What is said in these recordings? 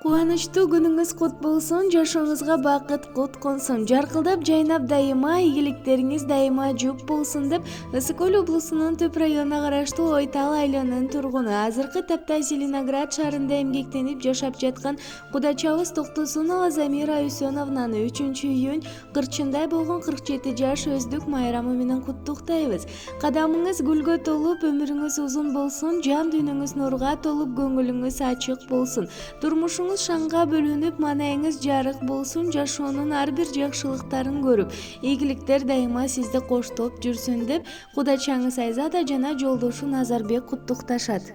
Кубанычтуу күнүңүз кут болсун, жашооңузга бакыт кут консун, жаркылдап жайнап дайыма, ийгиликтериңиз дайыма жүк болсун деп Ысык Көл облусунун Түп районуна караштуу Ойтал айылынын тургуну, азыркы тапта Зеленоград шаарында эмгектенип жашап жаткан кудачабыз Токтосунова Замира Үсөновнаны 3-июнь кырчындай болгон 47 жаш өздүк майрамы менен куттуктайбыз. Кадамыңыз гүлгө толуп, өмүрүңүз узун болсун, жан дүйнөңүз нурга толуп, көңүлүңүз ачык болсун. Турмушуңуз шаңга бөлүнүп, маанайыңыз жарык болсун, жашоонун ар бир жакшылыктарын көрүп, ийгиликтер дайыма сизди коштоп жүрсүн деп кудачаңыз Айзада жана жолдошу Назарбек куттукташат.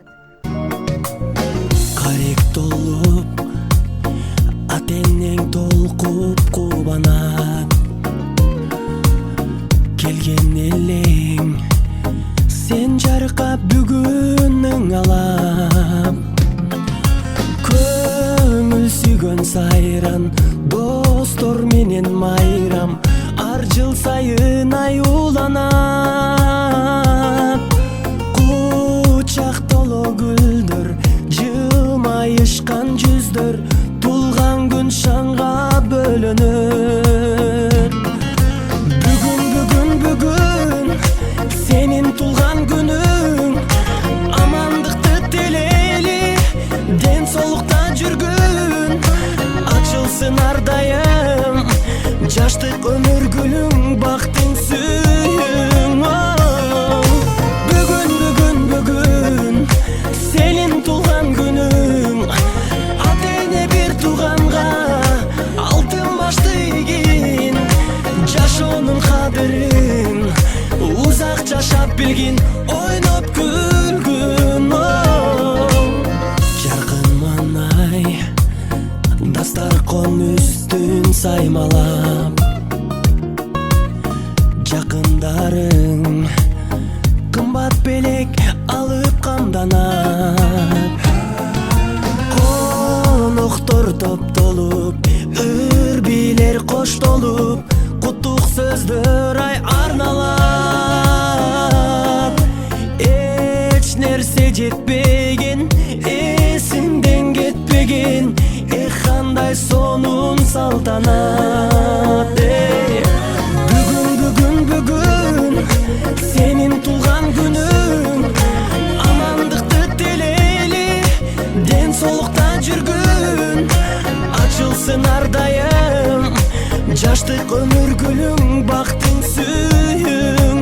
Карек толуп, атенең толкуп кубанат, келген элең сен жаркап бүгүнүң алам. Көңүл сүйгөн сайран, достор менен майрам, ар жыл сайын аюуланат. Кучак толо гүлдөр, жылмайышкан жүздөр, тулган күн шаңга бөлөнөр. Бүгүн сенин тулган күнүң, амандыкты тилейли, ден соолукта жүргүн, ачылсын ар дайым, жаштык өмүр гүлүң, бактың сүйүң. Бүгүн сенин тулган күнүң, атене бир тууганга алтын башты ийгин, жашоонун кадырын узак жашап билгин, ойноп күлгүн. Жаркын маанай дастаркон үстүн саймалап, жакындарың кымбат белек алып камданат. Коноктор топтолуп, үрбилер коштолуп, куттук сөздөр ай арналат. Эч нерсе жетпеген, эсиңден кетпеген, кандай сонун салтанат. Бүгүн сенин тулган күнүң, амандыкты тилейли, ден соолукта жүргүн, ачылсын ар дайым, жаштык өмүр гүлүң, бактың сүйүң.